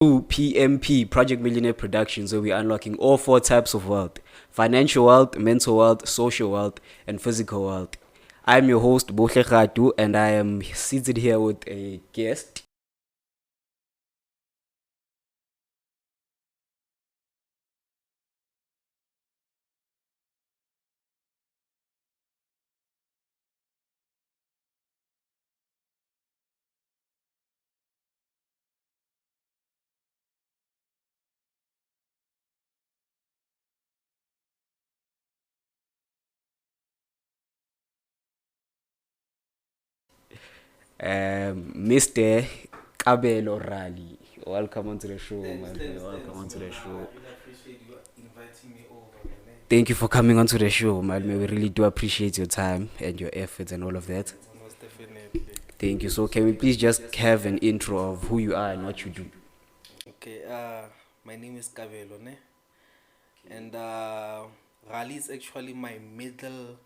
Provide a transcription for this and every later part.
To PMP, Project Millionaire Productions, where we're unlocking all four types of wealth: financial wealth, mental wealth, social wealth, and physical wealth. I'm your host, Bohle Khatu, and I am seated here with a guest. Mr. Kabelo Rally. Welcome onto the show, man. Welcome onto the show. I appreciate you inviting me over, man. Thank you for coming onto the show, man. We really do appreciate your time and your efforts and all of that. Most definitely. Thank you. So, can we please just have an intro of who you are and what you do? Okay, my name is Kabelo, ne? And Rali is actually my middle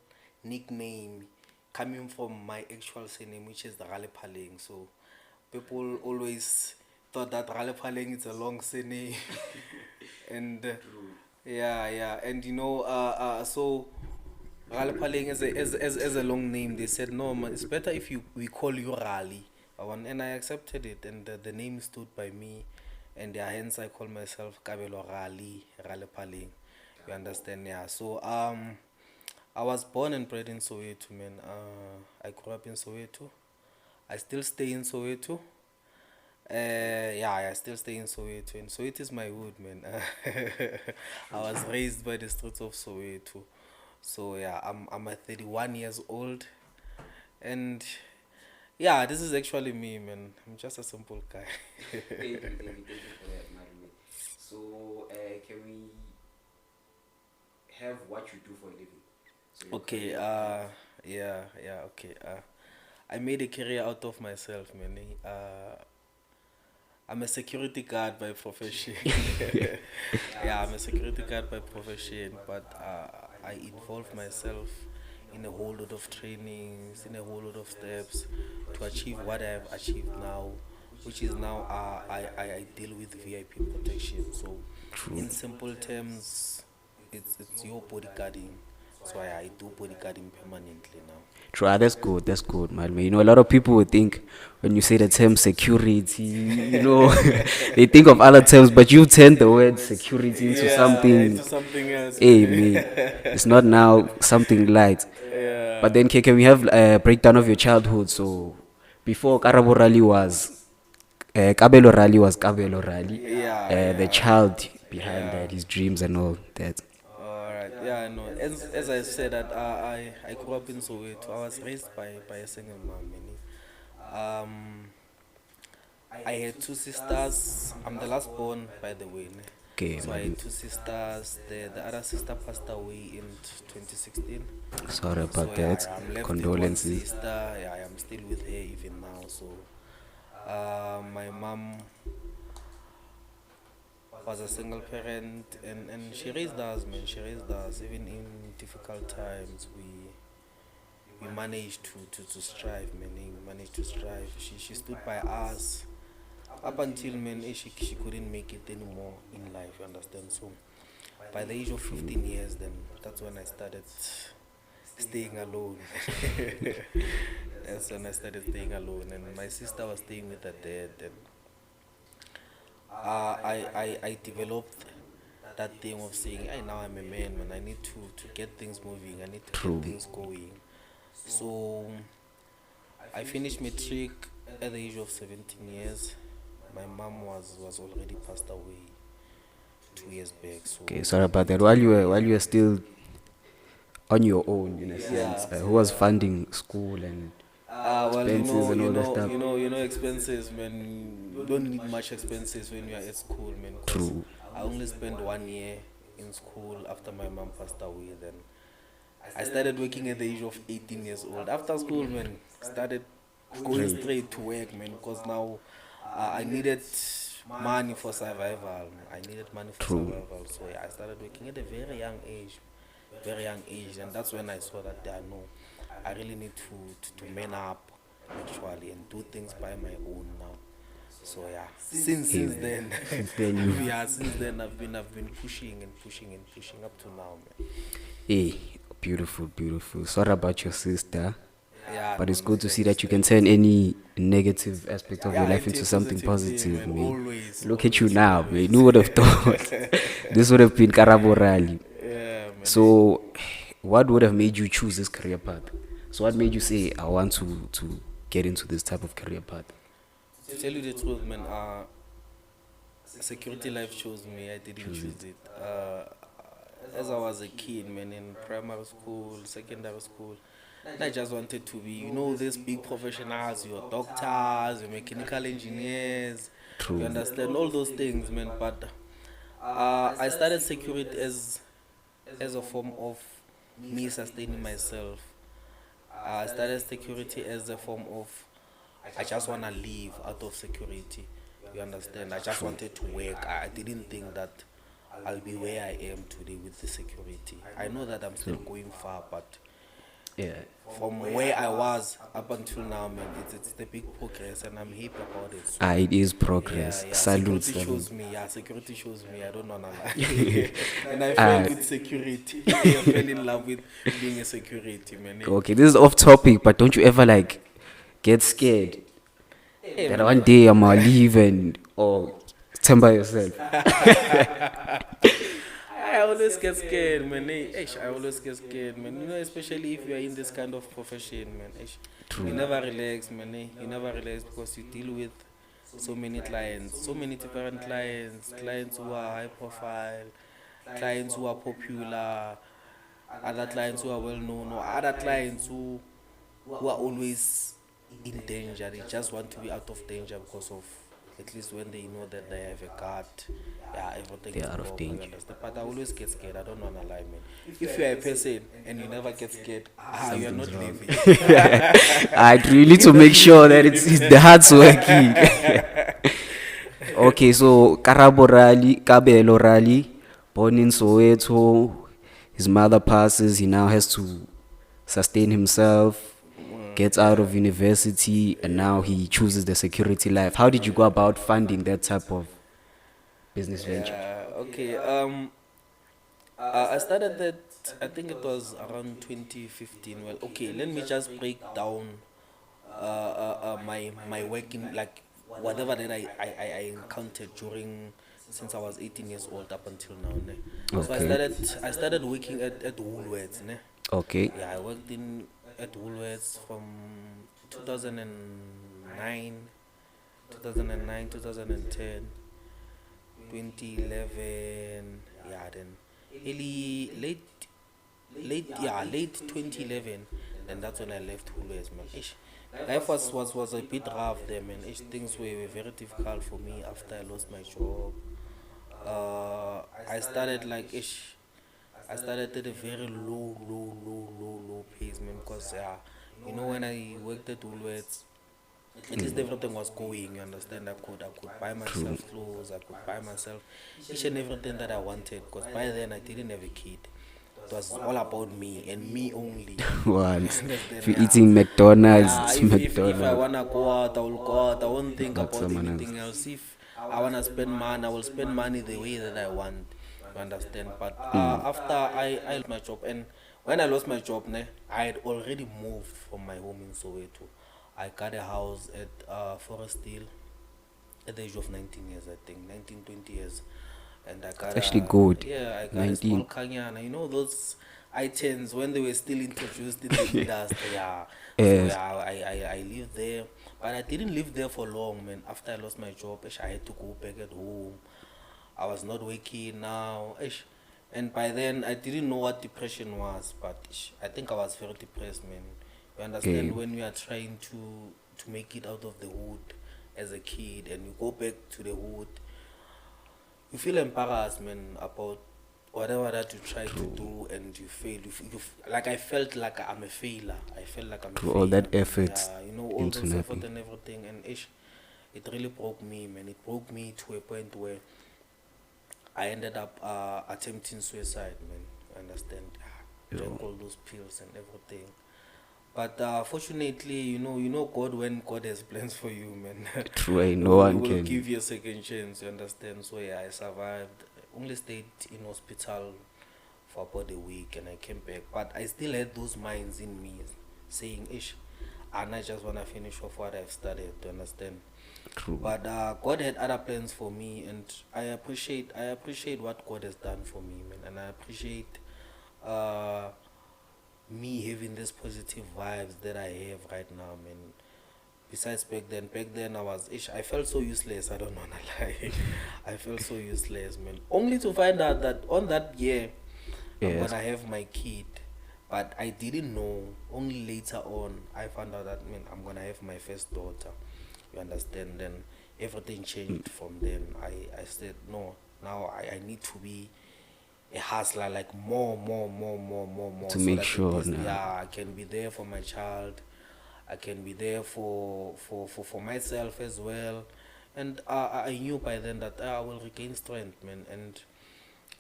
nickname coming from my actual surname, which is the Ralephaleng. So people always thought that Ralephaleng is a long surname. and yeah, and so Ralephaleng is a long name. They said, no, man, it's better if we call you Rali. And I accepted it, and the name stood by me, and yeah, hence I call myself Kabelo Ralephaleng. You understand? Yeah. So I was born and bred in Soweto, man. I grew up in Soweto. I still stay in Soweto. Yeah, I still stay in Soweto, and Soweto is my hood, man. I was raised by the streets of Soweto. So yeah, I'm a 31 years old, and yeah, this is actually me, man. I'm just a simple guy. Thank you for that, Marume. So, can we have what you do for a living? So Okay, okay. I made a career out of myself, man. I'm a security guard by profession. Yeah, I'm a security guard by profession, but I involve myself in a whole lot of trainings, in a whole lot of steps to achieve what I have achieved now, which is now I deal with VIP protection. So, True. in simple terms, it's your bodyguarding. So I do bodyguarding permanently now. True. That's good. That's good, man. You know, a lot of people would think when you say the term security, they think of other terms, but you turn the word security into Yeah, something. into something else. Hey, man, it's not now something light. Yeah. But then, can we have a breakdown of your childhood? So, before Karabo Rally was, Kabelo Rally was Kabelo Rally, the child behind Yeah. that, his dreams and all that. All right. Yeah, no. As I said that I grew up in Soweto. I was raised by a single mom. Meaning, I had two sisters. I'm the last born, by the way. Ne? Okay, So I man. had two sisters. The other sister passed away in 2016. Sorry So about yeah, that. I'm left with one Condolences. sister. Yeah, I am still with her even now. So my mom was a single parent, and she raised us, man. She raised us even in difficult times. We managed to strive, man. We managed to strive. She stood by us up until, man, she couldn't make it anymore in life. You understand? So by the age of 15 years, then that's when I started staying alone. That's when I started staying alone, and my sister was staying with her dad. And I developed that thing of saying, hey, now I'm a man, man. I need to get things moving. I need to True. get things going. So I finished matric at the age of 17 years. My mom was already passed away 2 years back. So Okay, sorry about that. While you were still on your own, in a sense, yeah. who was funding school and Well, expenses and all that stuff? expenses, man. You don't need much expenses when you are at school, man. Cause True. I only spent 1 year in school after my mom passed away. Then I started working at the age of 18 years old. After school, man, started going Great. straight to work, man. Because now I needed money for survival. I needed money for True. survival. So yeah, I started working at a very young age, and that's when I saw that I know I really need to man up actually and do things by my own now. So yeah, since then, Since then, you yeah, since then I've been pushing and pushing and pushing up to now, man. hey, beautiful, beautiful. Sorry about your sister, Yeah, but no, it's no, good to see thanks, that you can thanks. turn any negative aspect of your Yeah, life into into a something positive thing, positive, man. man. Always, Look at you always, now, man. always. Who would have thought this would have been Karabo Rally? Yeah, man. So, what would have made you choose this career path? So, what made you say, I want to get into this type of career path? To tell you the truth, man, security life chose me. I didn't Choose choose it. As I was a kid, man, in primary school, secondary school, I just wanted to be, these big professionals, your doctors, your mechanical engineers, you True. understand all those things, man. But I started security as a form of me sustaining myself. I started security as a form of I just want to live out of security. You understand? I just True. wanted to work. I didn't think that I'll be where I am today with the security. I know that I'm still going far, but Yeah. from where I was up until now, man, it's the big progress, and I'm happy about it. So, Ah, it is yeah, progress. yeah. Salute, Security salute. shows me. Yeah, security shows me. I don't wanna lie. And I fell Ah, with security. I fell in love with being a security man. okay, this is off topic, but don't you ever like get scared Hey, that man, one day I'm gonna leave and or stand by yourself? I always get scared, man. I always get scared, man. Especially if you are in this kind of profession, man. True. You never relax, man. You never relax because you deal with so many clients, so many different clients, clients who are high profile, clients who are popular, other clients who are well known, or other clients who are always in danger. They just want to be out of danger because of at least when they know that they have a guard, yeah, everything They is are out of proper. You danger. understand? But I always get scared. I don't wanna lie, man. If you are a person and you never get scared, you are not Something's wrong. living. I really to make sure that it's the heart's working. Okay, so Kabelo Rally, born in Soweto, his mother passes, he now has to sustain himself, gets out of university, and now he chooses the security life. How did you go about funding that type of business venture? Okay. I started that. I think it was around 2015. Well, okay. Let me just break down my working, like whatever that I encountered during since I was 18 years old up until now. Ne? So Okay. I started working at Woolworths. Ne? Okay. Yeah, I worked in at Woolworths from 2009, 2010, 2011. Yeah, then early late 2011, and that's when I left Woolworths, man. Life was a bit rough there, man. Things were very difficult for me after I lost my job. I started I started at a very low pace, man. Because when I worked at Woolworths, at least everything was going. You understand? I could buy True. myself clothes. I could buy myself each and everything that I wanted. Because by then I didn't have a kid. It was all about me and me only. Once. If Understand? you're Yeah. eating McDonald's, Yeah. it's If I McDonald's. wanna go out, I will go out. I won't think Not about someone else. anything else. If I wanna spend money, I will spend money the way that I want. You understand? But after I lost my job, and when I lost my job, I had already moved from my home in Soweto. I got a house at Forest Hill at the age of 19 years, I think, 19, 20 years. And I got It's actually good. I got a 19. small kanyana. Those items when they were still introduced in the industry. Yeah. So Yes. yeah, I lived there, but I didn't live there for long, man. After I lost my job, I had to go back at home. I was not working now. And by then, I didn't know what depression was, but I think I was very depressed, man. You understand Okay. when we are trying to make it out of the hood as a kid, and you go back to the hood, you feel embarrassed, man, about whatever that you try to do and you fail. Like I felt like I'm a failure. I felt like I'm a To all failure, that man. effort Yeah, all into those effort nothing. and everything, and it really broke me, man. It broke me to a point where I ended up attempting suicide, man. You understand? Drank Yo. all those pills and everything. But fortunately, God, when God has plans for you, man. True, no will, one will can. give you a second chance. You understand? So yeah, I survived. Only stayed in hospital for about a week, and I came back. But I still had those minds in me, saying, "Ish, and I just wanna finish off what I've started." To understand? True. But God had other plans for me, and I appreciate what God has done for me, man, and I appreciate uh me having this positive vibes that I have right now, man. Besides back then I felt so useless. I don't wanna lie. I felt so useless, man. Only to find out that on that year I'm Yes. gonna have my kid, but I didn't know. Only later on I found out that, man, I'm gonna have my first daughter. You understand? Then everything changed from then. I said no. Now I need to be a hustler, like more, To so make that at sure least, now. yeah, I can be there for my child. I can be there for myself as well. And I knew by then that I will regain strength, man. And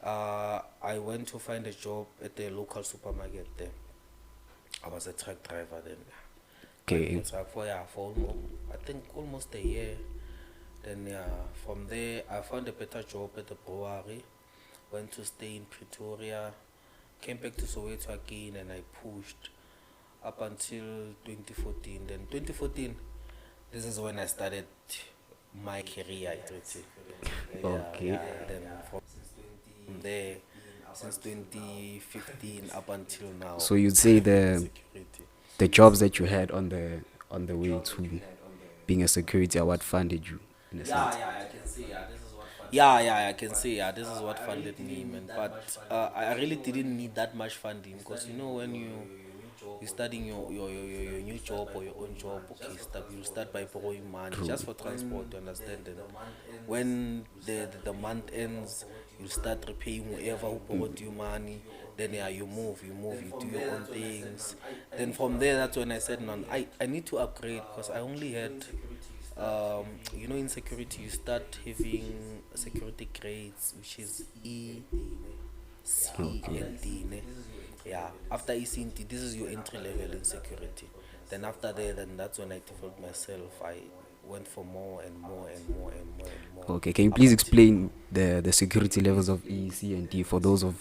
I went to find a job at the local supermarket there. I was a truck driver then, driving a Okay. truck for almost, I think almost a year. Then yeah, from there I found a better job at the brewery. Went to stay in Pretoria, came back to Soweto again, and I pushed up until 2014. Then 2014, this is when I started my career at Rete. Okay. Then from there, since 2015 up until now, So you'd say driving in the security. the jobs that you had on the way to being a security are what funded you in a sense. I can see. I can say, this is what funded me, man. But I really didn't need that much funding, because when you're starting your new job or your own job, okay, you'll start by borrowing money True. just for transport, you understand? And when the month ends, you start repaying whoever who borrowed you money. Then yeah, you do your own things. Then from there, that's when I said, no, I need to upgrade, because I only had in security you start having security grades, which is E, C, Okay. and D. Ne? Yeah, after E, C, and D, this is your entry level in security. Then after that, then that's when I developed myself. I went for more and more and more and more and more. Okay. Can you Up please until explain the security levels of E, C, and D for those of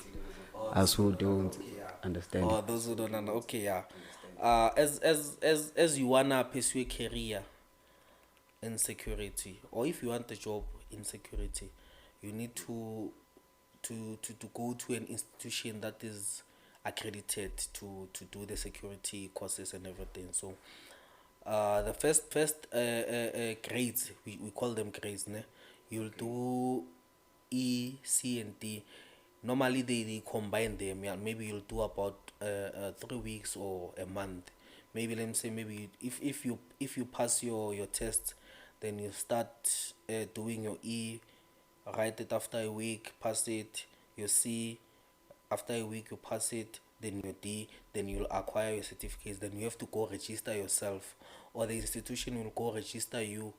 us who don't understand it? those who don't know, okay, yeah. As you wanna pursue a career in security, or if you want a job in security, you need to go to an institution that is accredited to do the security courses and everything. So the first grades, we call them grades, ne? You'll do E, C, and D. Normally they combine them. Yeah, maybe you'll do about 3 weeks or a month. Maybe let me say, maybe if you pass your test, then you start doing your E. Write it after a week, pass it. You C, after a week you pass it, then your D, then you'll acquire your certificates. Then you have to go register yourself, or the institution will go register you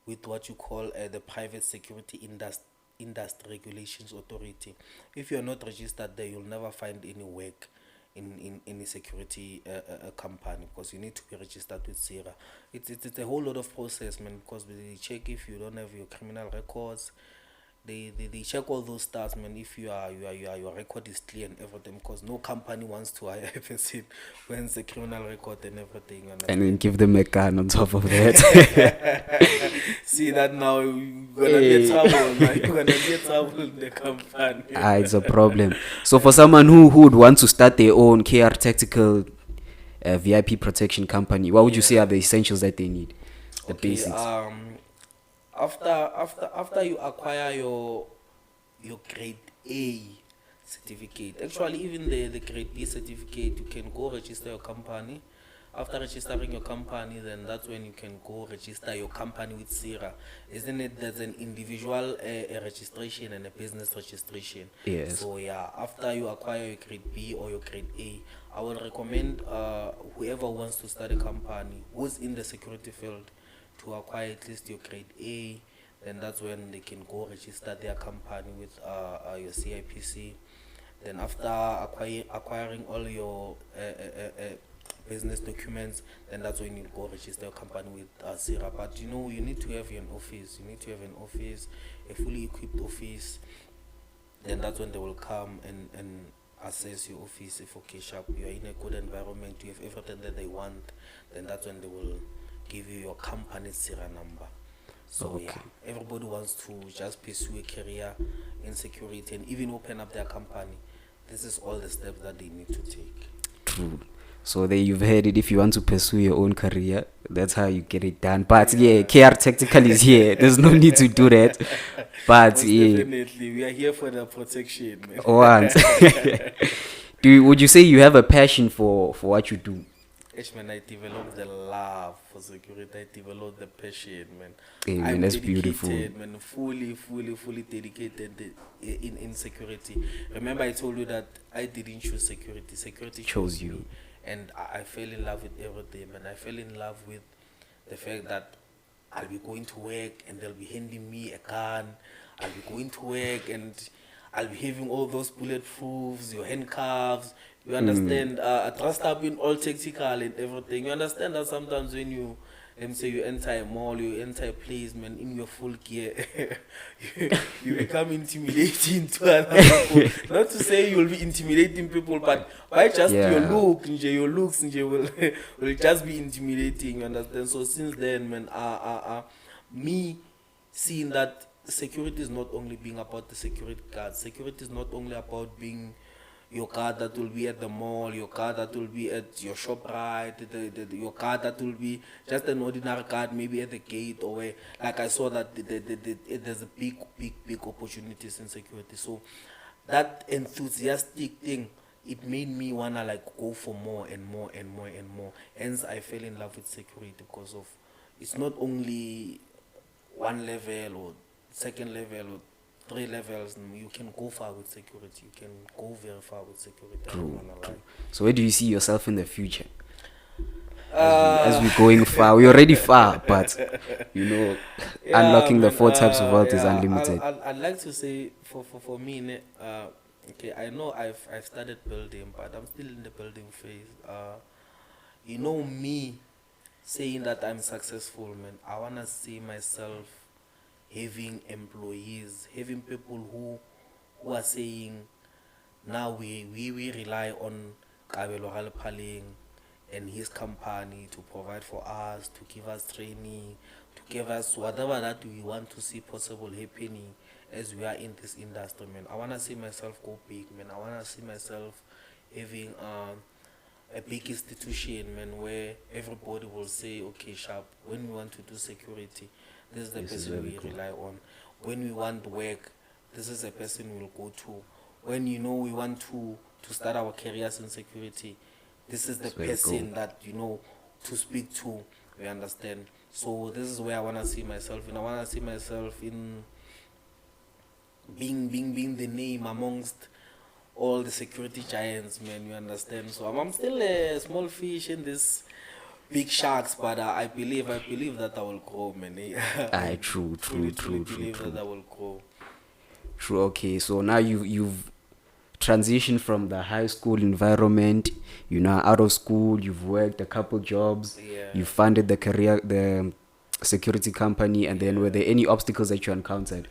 with what you call the Private Security Industry Regulations Authority. If you're not registered there, you'll never find any work in any security company, because you need to be registered with SIRA. It's a whole lot of process, man, because they check if you don't have your criminal records. They check all those stats, man. If your record is clear and everything, because no company wants to hire a person when it's a criminal record and everything, you And then understand? give them a gun on top of that. See that now you're gonna be in trouble, man. You're gonna be in trouble in the company. It's a problem. So for someone who would want to start their own KR Tactical VIP protection company, what would you say are the essentials that they need? The Okay, basics. after you acquire your grade A certificate, actually even the grade B certificate, you can go register your company. After registering your company, then that's when you can go register your company with SIRA. Isn't it? There's an individual a registration and a business registration. Yes. So yeah, after you acquire your grade B or your grade A, I will recommend whoever wants to start a company who's in the security field to acquire at least your grade A. Then that's when they can go register their company with your CIPC. Then after acquiring all your business documents, then that's when you go register your company with SIRA. But you know, you need to have an office. You need to have an office, a fully equipped office. Then that's when they will come and assess your office. If okay, sharp, you're in a good environment, you have everything that they want, then that's when they will give you your company's SIRA number. So yeah, everybody wants to just pursue a career in security and even open up their company. This is all the steps that they need to take. True. So there you've heard it. If you want to pursue your own career, that's how you get it done. But yeah, KR Tactical is here. There's no need to do that. But Most yeah, definitely, we are here for the protection, man. once. Would you say you have a passion for what you do? Man, I developed the love for security. I developed the passion, man. Hey, man, I'm that's dedicated, beautiful. man. Fully dedicated in security. Remember, I told you that I didn't choose security. Security chose you. me, and I fell in love with everything, man. I fell in love with the fact that I'll be going to work and they'll be handing me a gun. I'll be going to work and I'll be having all those bulletproofs, your handcuffs. You understand? Dressed up in all tactical and everything. You understand that sometimes when you, let me say, you enter a mall, you enter a place, man, in your full gear, you become intimidating to another people. Not to say you'll be intimidating people, but by just your looks, will just be intimidating. You understand? So since then, man, me seeing that security is not only being about the security guard. Security is not only about being your guard that will be at the mall, your guard that will be at your shop, right? Your guard that will be just an ordinary guard, maybe at the gate or where. Like I saw that there's a big opportunities in security. So that enthusiastic thing, it made me wanna like go for more and more and more and more. Hence, I fell in love with security because of it's not only one level or second level or 3 levels. You can go far with security. You can go very far with security. True. So where do you see yourself in the future? As we're going far, we're already far, but you know, unlocking the 4 types of wealth is unlimited. I'd like to say for me, okay, I know I've started building, but I'm still in the building phase. You know me saying that I'm successful, man. I wanna see myself having employees, having people who are saying, now we rely on Kabelo Ralephaleng and his company to provide for us, to give us training, to give us whatever that we want to see possible happening as we are in this industry, man. I want to see myself go big, man. I want to see myself having a big institution, man, where everybody will say, okay, sharp, when we want to do security, this is the person we rely on. When we want work, this is the person we'll go to. When you know we want to start our careers in security, this is the person that you know to speak to. We understand. So this is where I wanna see myself, and I wanna see myself in being the name amongst all the security giants, man. You understand. So I'm still a small fish in this big sharks, but I believe that I will grow, man. True. That I will grow. True. Okay, so now you've transitioned from the high school environment. You know, out of school, you've worked a couple jobs. Yeah. You funded the security company, and then were there any obstacles that you encountered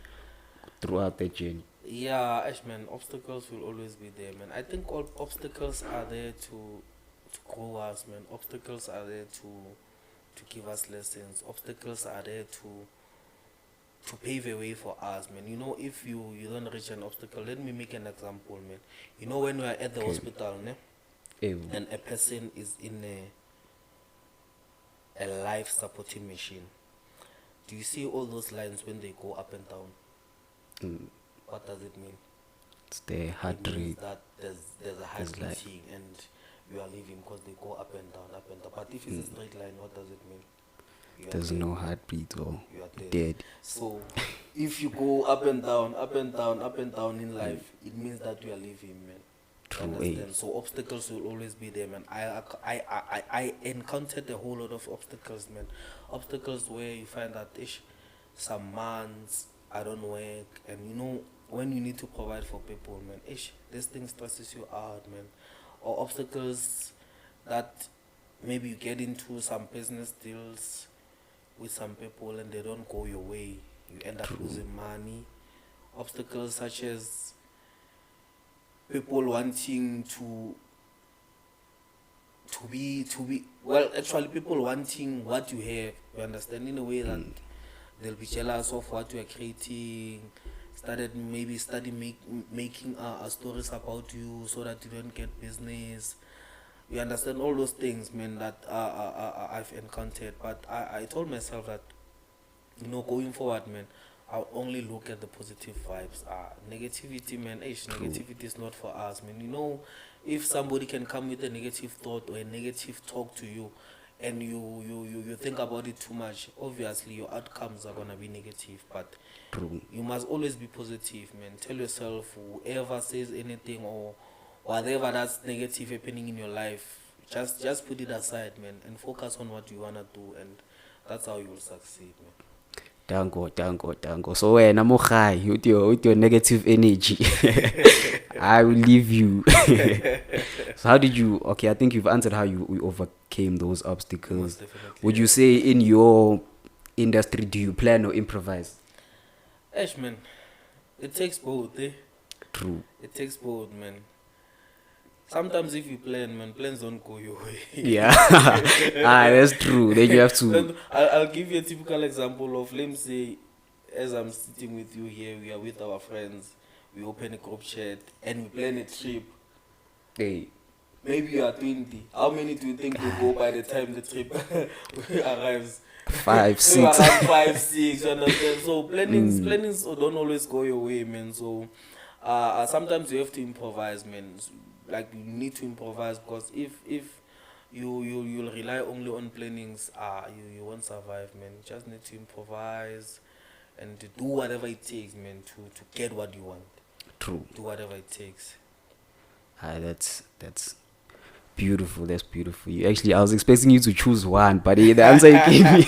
throughout that journey? Yeah, man, obstacles will always be there, man. I think all obstacles are there to grow us, man. Obstacles are there to give us lessons. Obstacles are there to pave a way for us, man. You know, if you don't reach an obstacle, let me make an example, man. You know, when we are at the hospital, ne, and a person is in a life supporting machine, do you see all those lines when they go up and down? What does it mean? It's the heart It means rate. that there's a heart beating and you are living because they go up and down. But if it's a straight line, what does it mean? There's no heartbeat or you are dead. So if you go up and down in life, it means that you are living, man. True. So obstacles will always be there, man. I encountered a whole lot of obstacles, man. Obstacles where you find that some months I don't work, and you know when you need to provide for people, man. This thing stresses you out, man. Or obstacles that maybe you get into some business deals with some people and they don't go your way. You end up losing money. Obstacles such as people wanting actually people wanting what you have, you understand, in a way that they'll be jealous of what you are creating, making stories about you so that you don't get business. You understand all those things, man, that I've encountered. But I told myself that, going forward, man, I'll only look at the positive vibes. Negativity, man, negativity is not for us, man. If somebody can come with a negative thought or a negative talk to you, and you think about it too much, obviously your outcomes are gonna be negative. But True. you must always be positive, man. Tell yourself, whoever says anything or whatever that's negative happening in your life, just put it aside, man, and focus on what you wanna do, and that's how you will succeed, man. Dango. So when I'm high with your negative energy, I will leave you. So how did you? Okay, I think you've answered how you overcame those obstacles. Most definitely, Would you say in your industry, do you plan or improvise? Man, it takes both, eh? True. It takes both, man. Sometimes if you plan, man, plans don't go your way. Yeah. That's true. Then you have to. I'll give you a typical example of, let me say, as I'm sitting with you here, we are with our friends, we open a group chat, and we plan a trip. Hey. Maybe you are 20. How many do you think will go by the time the trip arrives? 5, 6. Maybe around 5, 6, you understand? So plannings don't always go your way, man. So sometimes you have to improvise, man. Like, you need to improvise, because if you'll rely only on plannings, you won't survive, man. You just need to improvise and to do whatever it takes, man, to get what you want. True. Do whatever it takes. That's beautiful. That's beautiful. I was expecting you to choose one, but the answer you gave me,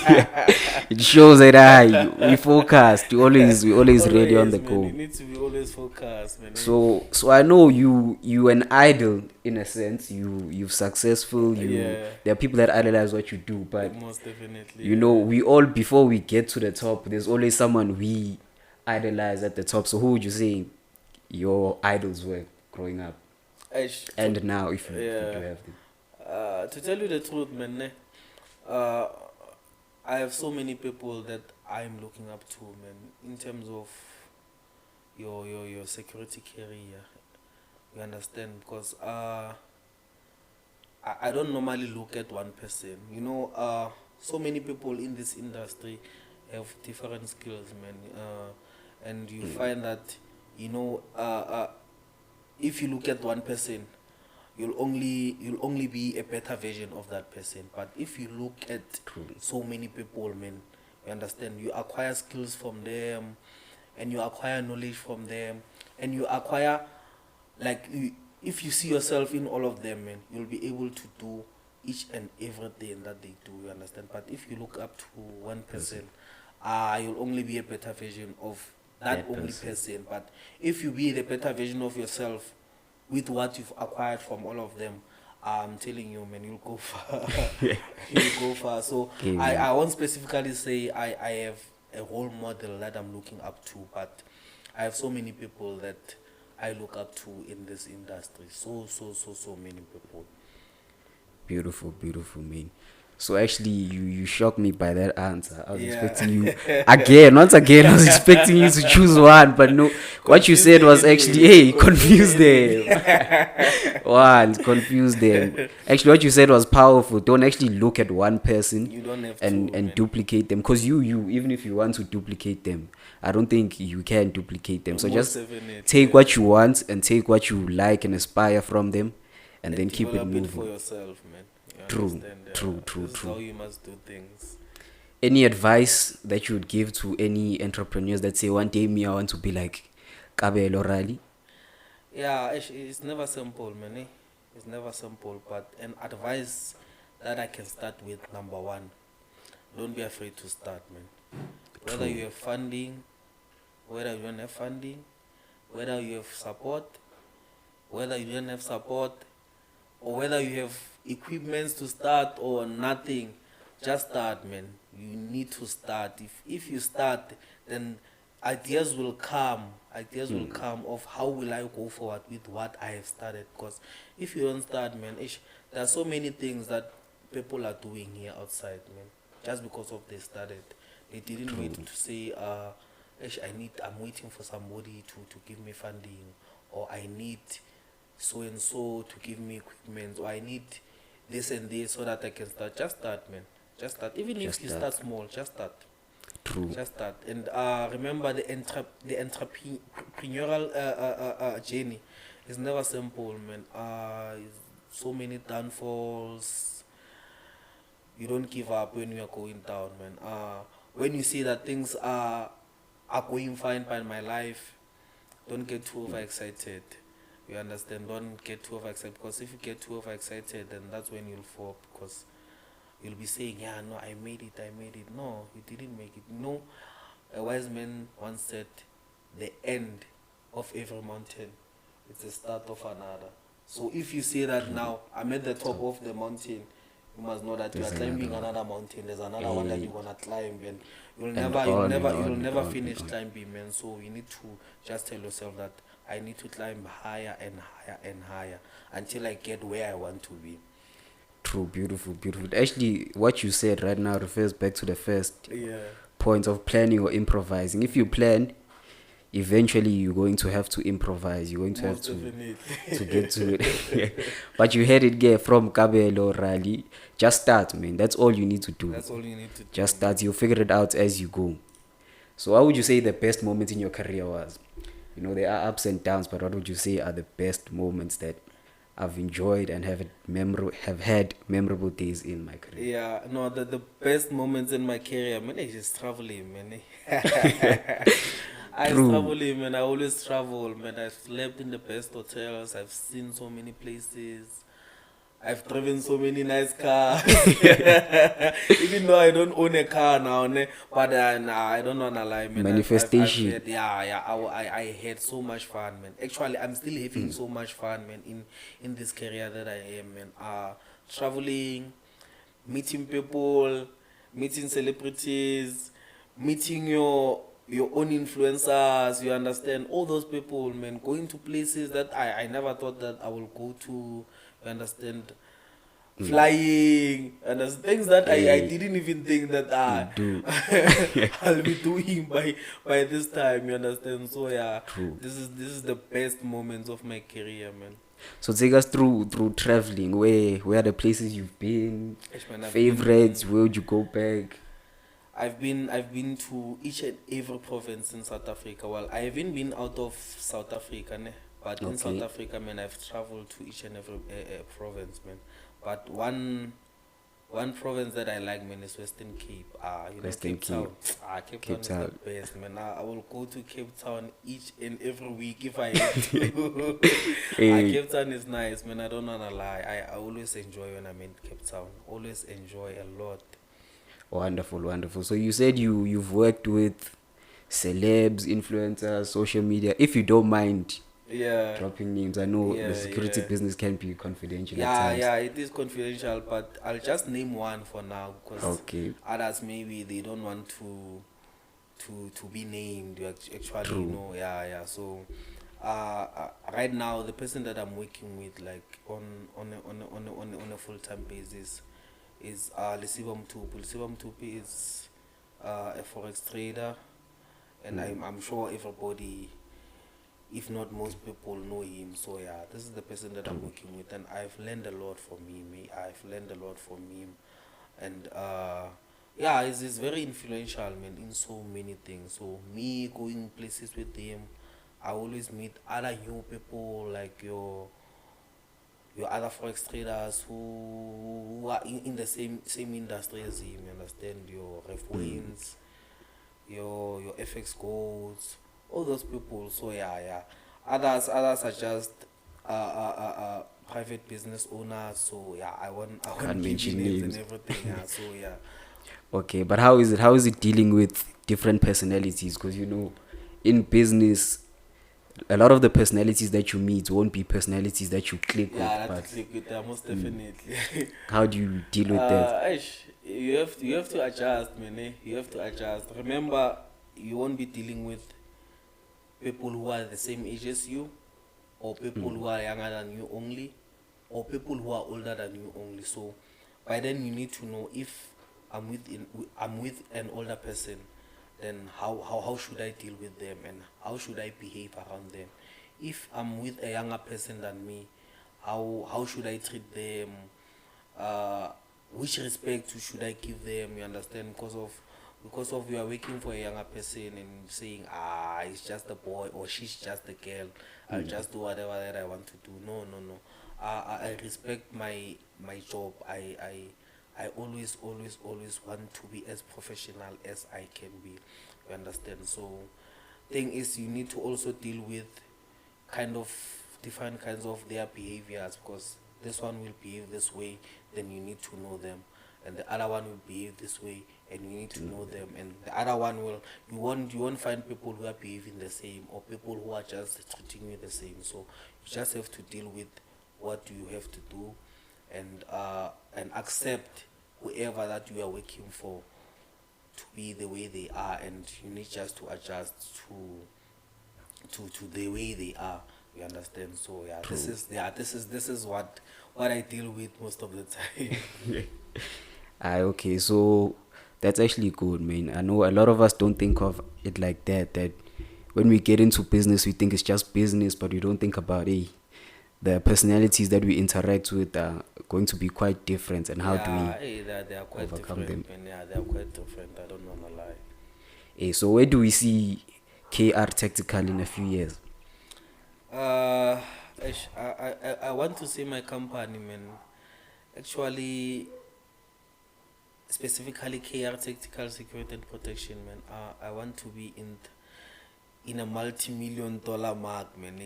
it shows that we focused. We always ready on the man, go. You need to be always focused, man. So I know you an idol in a sense. You've successful. There are people that idolize what you do, but most definitely, we all, before we get to the top, there's always someone we idolize at the top. So who would you say your idols were growing up? And now, if you do have them. To tell you the truth, man, I have so many people that I'm looking up to, man, in terms of your security career. You understand? Because I don't normally look at one person. So many people in this industry have different skills, man, and you find that if you look at one person, you'll only be a better version of that person. But if you look at so many people, man, you understand, you acquire skills from them, and you acquire knowledge from them, and you acquire, if you see yourself in all of them, man, you'll be able to do each and everything that they do, you understand. But if you look up to one person, you'll only be a better version of that only person. But if you be the better version of yourself with what you've acquired from all of them, I'm telling you, man, you'll go far. You'll go far. So I won't specifically say I have a role model that I'm looking up to, but I have so many people that I look up to in this industry. So many people. Beautiful, man. So actually, you shocked me by that answer. I was expecting you once again. I was expecting you to choose one, but no. What you said was actually, confuse them. Confuse them. Actually, what you said was powerful. Don't actually look at one person. You don't have and duplicate them, because you even if you want to duplicate them, I don't think you can duplicate them. So just take what you want and take what you like and aspire from them, and then keep it moving. For yourself, man. True. This is how you must do things. Any advice that you would give to any entrepreneurs that say, one day I want to be like Kabelo Ralephale? Yeah, it's never simple, man. It's never simple, but an advice that I can start with, number one, don't be afraid to start, man. Whether you have funding, whether you don't have funding, whether you have support, whether you don't have support, or whether you have equipments to start or nothing. Just start, man. You need to start. If you start, then ideas will come. Ideas will come of how will I go forward with what I have started. Because if you don't start, man, there are so many things that people are doing here outside, man. Just because of they started, they didn't wait to say, I'm waiting for somebody to give me funding, or I need so and so to give me equipment, or I need this and this so that I can start. Just start, man. Just start. Even if you start small, just start. True. Just start. And remember, the entrepreneurial journey is never simple, man. So many downfalls. You don't give up when you are going down, man. When you see that things are going fine by my life, don't get too overexcited. You understand? Don't get too overexcited, because if you get too overexcited, then that's when you'll fall, because you'll be saying, yeah, no, I made it. No, you didn't make it. No, a wise man once said, the end of every mountain, it's the start of another. So if you say that now, I'm at the top of the mountain, you must know that you are climbing another mountain. There's another one that you're gonna climb, and you'll never finish climbing, man. So you need to just tell yourself that I need to climb higher and higher and higher until I get where I want to be. True, beautiful. Actually, what you said right now refers back to the first point of planning or improvising. If you plan, eventually you're going to have to improvise. You're going to have to get to it. But you heard it there from Kabelo Raleigh. Just start, man. That's all you need to do. Just start. You'll figure it out as you go. So what would you say the best moment in your career was? You know, there are ups and downs, but what would you say are the best moments that I've enjoyed and have had memorable days in my career? Yeah, no, the best moments in my career, man, is just traveling, man. Traveling, man. I always travel, man. I've slept in the best hotels. I've seen so many places. I've driven so many nice cars. Even though I don't own a car now, but I don't want to lie, man. Manifestation. I had so much fun, man. Actually, I'm still having so much fun, man, in this career that I am, man. Traveling, meeting people, meeting celebrities, meeting your own influencers, you understand? All those people, man, going to places that I never thought that I will go to. You understand? Flying and things that I didn't even think that I'll be doing by this time. You understand? So yeah, this is the best moments of my career, man. So take us through traveling. Where are the places you've been? Favorites? Where would you go back? I've been to each and every province in South Africa. Well, I haven't been out of South Africa, but in South Africa, man, I've traveled to each and every province, man. But one province that I like, man, is Western Cape. Cape Town. Cape Town is the best, man. I will go to Cape Town each and every week if I have to. Cape Town is nice, man. I don't wanna lie. I always enjoy when I'm in Cape Town. Always enjoy a lot. Wonderful. So you said you've worked with celebs, influencers, social media. If you don't mind dropping names, I know the security business can be confidential at times. Yeah, it is confidential, but I'll just name one for now, because others maybe they don't want to be named. Actually, you know, So right now, the person that I'm working with, like on a full-time basis, is Lesiba Mtupi. Lesiba Mtupi is a forex trader, and I'm sure everybody, if not most people, know him. So yeah, this is the person that I'm working with, and I've learned a lot from him. And he's very influential, man, in so many things. So me going places with him, I always meet other new people, like your other forex traders who are in the same industry as him. You understand? Your ref wins, your FX goals, all those people. So yeah. Others are just private business owners. So yeah, I want mention names and everything. So yeah. Okay, but how is it dealing with different personalities? Because you know, in business, a lot of the personalities that you meet won't be personalities that you click Yeah, with. that But click with that most definitely. how do you deal with that? You have to adjust, man. You have to adjust. Remember, you won't be dealing with people who are the same age as you, or people who are younger than you only, or people who are older than you only. So by then you need to know if I'm with an older person, then how should I deal with them and how should I behave around them. If I'm with a younger person than me, how should I treat them? Which respect should I give them? You understand? Because of you are working for a younger person and saying, it's just a boy or she's just a girl, I'll just do whatever that I want to do. No, no, no. I respect my job. I always want to be as professional as I can be. You understand? So thing is, you need to also deal with kind of different kinds of their behaviors, because this one will behave this way, then you need to know them, and the other one will behave this way and you need to know them, and the other one will, you won't find people who are behaving the same or people who are just treating you the same. So you just have to deal with what you have to do, and accept whoever that you are working for to be the way they are, and you need just to adjust to the way they are. You understand? So yeah, this is what I deal with most of the time. Okay, so that's actually good, man. I know a lot of us don't think of it like that. That when we get into business, we think it's just business, but we don't think about the personalities that we interact with are going to be quite different, and how do we Yeah, hey, they are quite overcome them? different, man. Yeah, they are quite different. I don't wanna lie. So where do we see KR Tactical in a few years? Uh, I want to see my company, man. Actually, specifically KR Tactical Security and Protection, man. I want to be in a multi-million-dollar mark, man.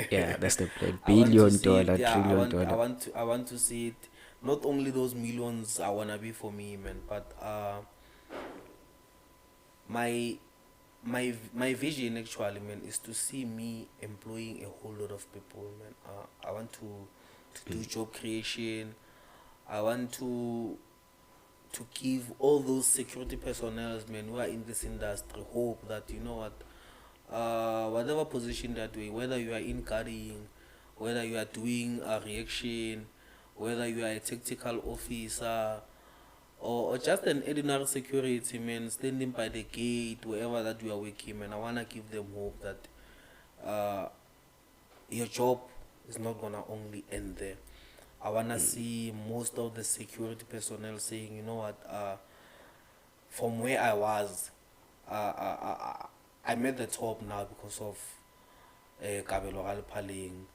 Yeah, that's the plan. I want to Billion see it. dollar, Yeah, trillion dollar. I want to see it. Not only those millions I wanna be for me, man, but my my vision actually, man, is to see me employing a whole lot of people, man. I want to do job creation. I want to give all those security personnel, man, who are in this industry hope that, you know what, whatever position they're doing, whether you are in guarding, whether you are doing a reaction, whether you are a tactical officer, or just an ordinary security, man, standing by the gate, wherever that you are working, man, I want to give them hope that your job is not going to only end there. I want to see most of the security personnel saying, you know what, from where I was, I'm at the top now because of Kabelo Ralephaleng,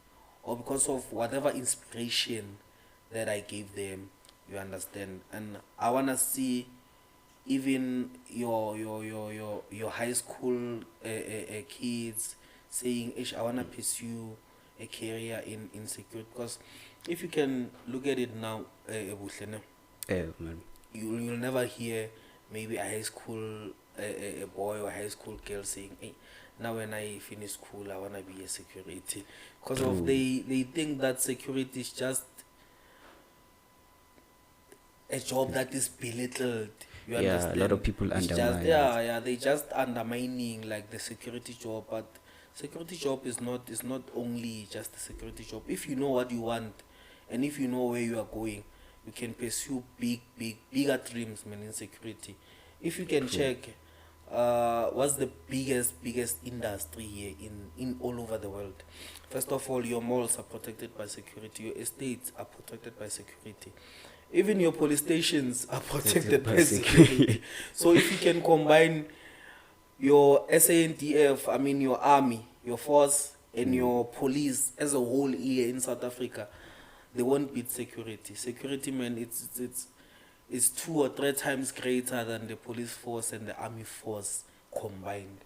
or because of whatever inspiration that I gave them. You understand? And I wanna see even your high school kids saying, "Ish, I wanna pursue a career in security." Because if you can look at it now, Buhlene, Man. you'll never hear maybe a high school a boy or high school girl saying, "Hey, now when I finish school, I wanna be a security," because of True. they think that security is just a job that is belittled. You Yeah, a lot of understand? people It's just, undermine it. yeah, they just undermining like the security job, but security job is not only just a security job. If you know what you want, and if you know where you are going, you can pursue bigger dreams, man, in security. If you can True. check, what's the biggest industry here in all over the world? First of all, your malls are protected by security. Your estates are protected by security. Even your police stations are protected by security. So if you can combine your SANDF, I mean your army, your force, and your police as a whole here in South Africa, they won't beat security. Security, man, it's 2 or 3 times greater than the police force and the army force combined.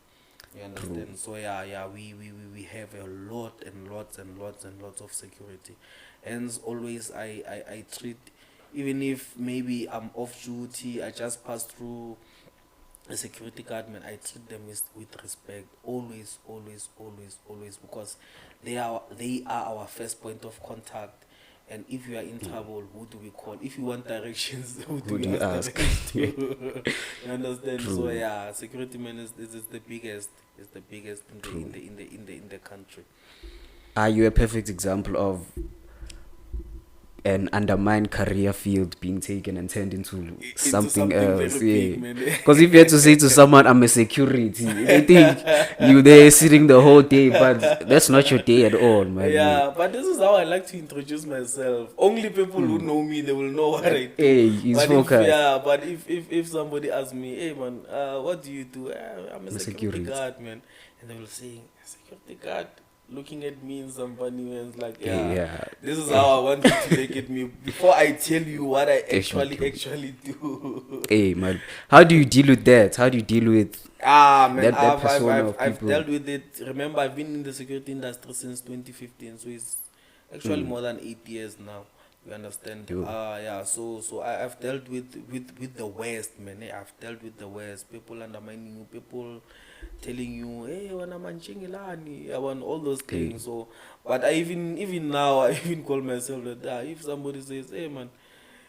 You True. understand? So yeah, we have a lot and lots of security. Hence always I treat, even if maybe I'm off duty, I just pass through a security guard, man, I treat them with respect, always, always, always, always, because they are our first point of contact. And if you are in trouble, who do we call? If you want directions, who do Who we do you ask ask? directions to? You understand? So True. yeah, security, man, is the biggest, is the biggest in the country. Are you a perfect example of an undermined career field being taken and turned into something else? very Yeah. big, man. Because if you had to say to someone, I'm a security, they think you there sitting the whole day, but that's not your day at all, man. Yeah, but this is how I like to introduce myself. Only people who know me, they will know what I do. Hey, he's But focused. if somebody asks me, hey man, what do you do? I'm a security security. guard, man, and they will say, security guard, looking at me in some funny ways, like, Yeah. this is how I want you to look at me before I tell you what I Definitely. actually do. Hey, man. How do you deal with that? How do you deal with Man, that persona of I've people? dealt with it. Remember, I've been in the security industry since 2015, so it's actually more than 8 years now. You understand? Yo. Yeah. So I've dealt with the West, man. I've dealt with the West. People undermining you, people telling you, hey, wana manchingilani, I want all those things. So, but I even now, I even call myself that. If somebody says, hey man,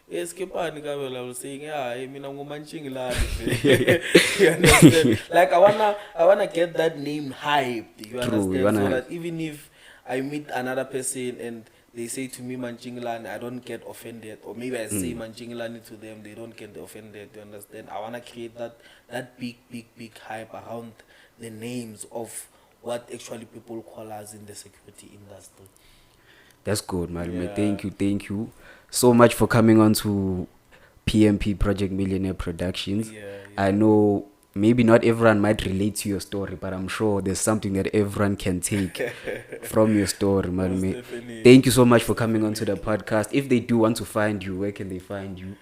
yes, Kepani Kabelo, I was saying, yeah, I mean, I'm manching lad. You understand? Like, I wanna get that name hyped. You True, you understand? So wanna- that even if I meet another person and they say to me Manchingilani, I don't get offended. Or maybe I say Manchingilani to them, they don't get offended. You understand? I wanna create that big hype around the names of what actually people call us in the security industry. That's good, man. Yeah. Thank you so much for coming on to PMP Project Millionaire Productions. Yeah. I know maybe not everyone might relate to your story, but I'm sure there's something that everyone can take from your story, man. Most definitely. Thank you so much for coming on to the podcast. If they do want to find you, where can they find you?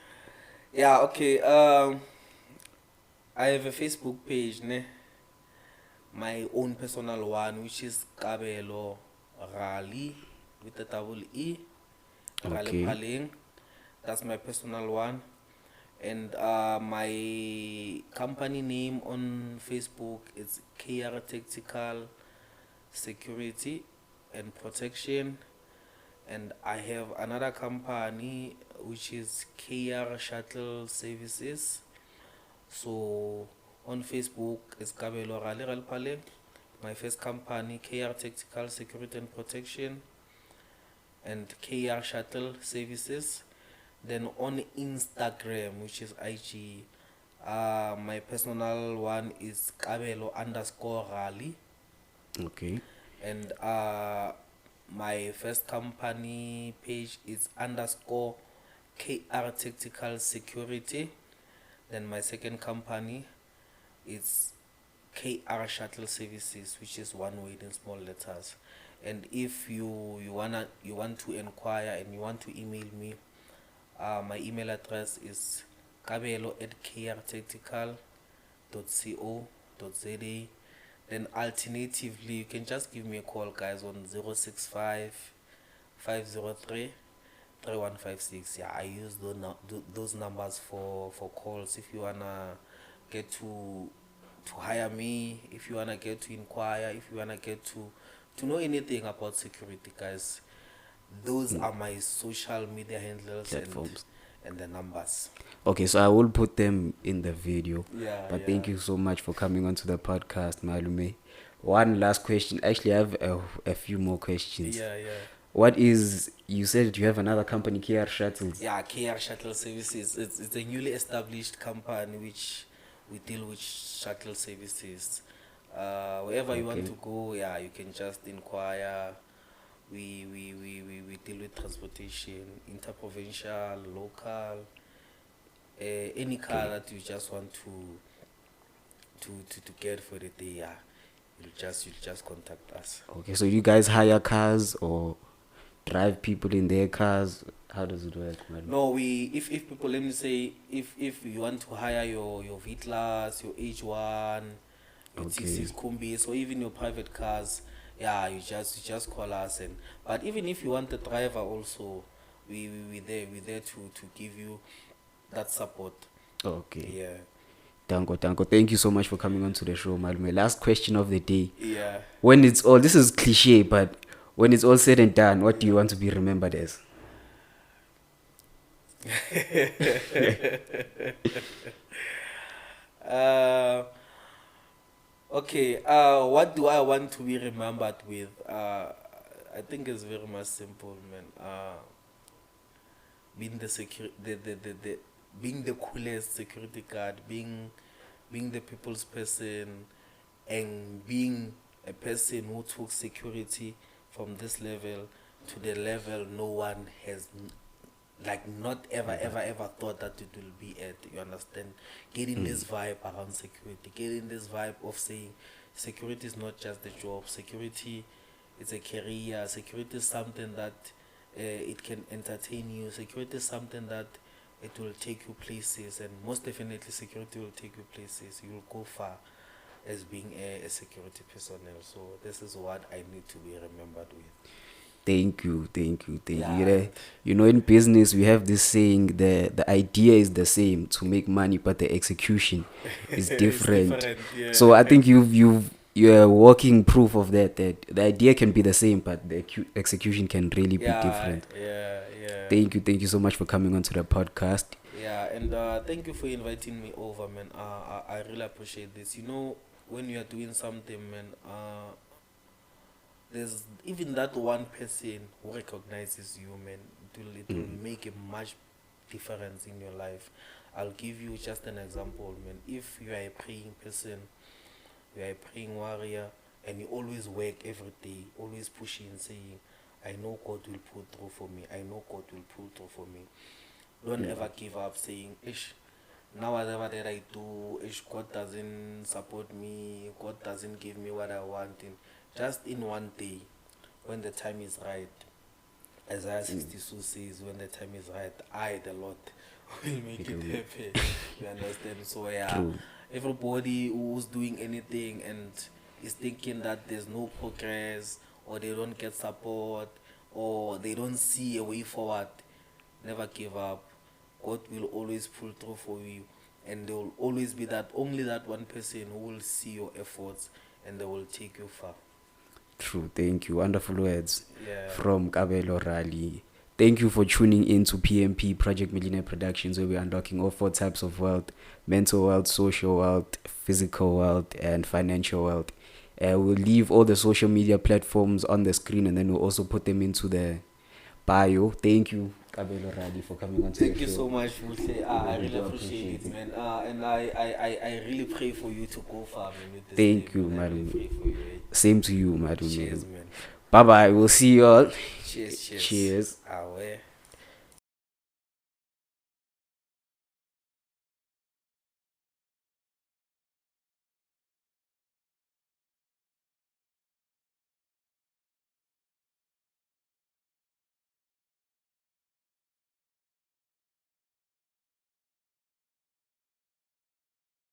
Yeah, okay. I have a Facebook page, ne? My own personal one, which is Kabelo Rali with a double E. Okay. Ralephaleng. That's my personal one. And my company name on Facebook is KR Tactical Security and Protection. And I have another company which is KR Shuttle Services. So on Facebook it's Kabelo Ralephaleng. My first company, KR Tactical Security and Protection, and KR Shuttle Services. Then on Instagram, which is IG, my personal one is Kabelo_Rali. Okay. And my first company page is _KR Tactical Security. Then my second company is KR Shuttle Services, which is one word in small letters. And if you want to inquire and you want to email me, my email address is kabelo@krtactical.co.za. Then alternatively, you can just give me a call, guys, on 065 503 3156. Yeah, I use those numbers for calls. If you wanna get to hire me, if you wanna get to inquire, if you wanna get to know anything about security, guys, those are my social media handles Platforms. and the numbers. Okay, so I will put them in the video. Yeah. But thank you so much for coming on to the podcast, Malume. One last question. Actually, I have a few more questions. Yeah. What is, you said you have another company, KR Shuttles? Yeah, KR Shuttle Services. It's a newly established company which we deal with shuttle services. Wherever you want to go, yeah, you can just inquire. We deal with transportation, interprovincial, local, any car that you just want to get for the day. Yeah, you just contact us. Okay, so you guys hire cars or drive people in their cars? How does it work, Malume? No, if people, let me say, if you want to hire your V-Class, your H1, your T6 Combis, or even your private cars, yeah, you just call us. And but even if you want a driver also, we there to give you that support. Okay. Yeah. Tanko. Thank you so much for coming on to the show, Malume. Last question of the day. Yeah. When it's all, this is cliche, but when it's all said and done, what do you want to be remembered as? Okay. What do I want to be remembered with? I think it's very much simple, man. Being the being the coolest security guard, being the people's person, and being a person who took security from this level to the level no one has not ever thought that it will be at. You understand? Getting this vibe around security, getting this vibe of saying security is not just a job, security is a career, security is something that it can entertain you, security is something that it will take you places, and most definitely security will take you places. You will go far as being a security personnel. So this is what I need to be remembered with. Thank you. Yeah. You know, in business we have this saying: the idea is the same to make money, but the execution is different. Yeah. So I think you're walking proof of that. That the idea can be the same, but the execution can really be different. Yeah. Thank you so much for coming on to the podcast. Yeah, and thank you for inviting me over, man. I really appreciate this. You know, when you are doing something, man, there's even that one person who recognizes you, man. It will make a much difference in your life. I'll give you just an example, man. If you are a praying person, you are a praying warrior, and you always work every day, always pushing, saying, I know God will pull through for me. I know God will pull through for me. Don't ever give up saying, Ish, now whatever that I do, Ish, God doesn't support me, God doesn't give me what I want. And just in one day, when the time is right, Isaiah 62 says, when the time is right, I, the Lord, will make it happen. You understand? So yeah, True. everybody who's doing anything and is thinking that there's no progress, or they don't get support, or they don't see a way forward, never give up. God will always pull through for you, and there will always be only that one person who will see your efforts, and they will take you far. True. Thank you. Wonderful words from Kabelo Raleigh. Thank you for tuning in to PMP Project Millionaire Productions, where we are unlocking all 4 types of wealth: mental wealth, social wealth, physical wealth, and financial wealth. We'll leave all the social media platforms on the screen, and then we'll also put them into the bio. Thank you, Kabelo Raleigh, for coming on to the show. Thank you so much, Muthe. I really appreciate it, man. And I really pray for you to go far, man, with this. Thank you, man. I really madam. pray for you, eh? Same to you, madam. Cheers, man. Bye bye. We'll see you all. Cheers. Cheers. Awe.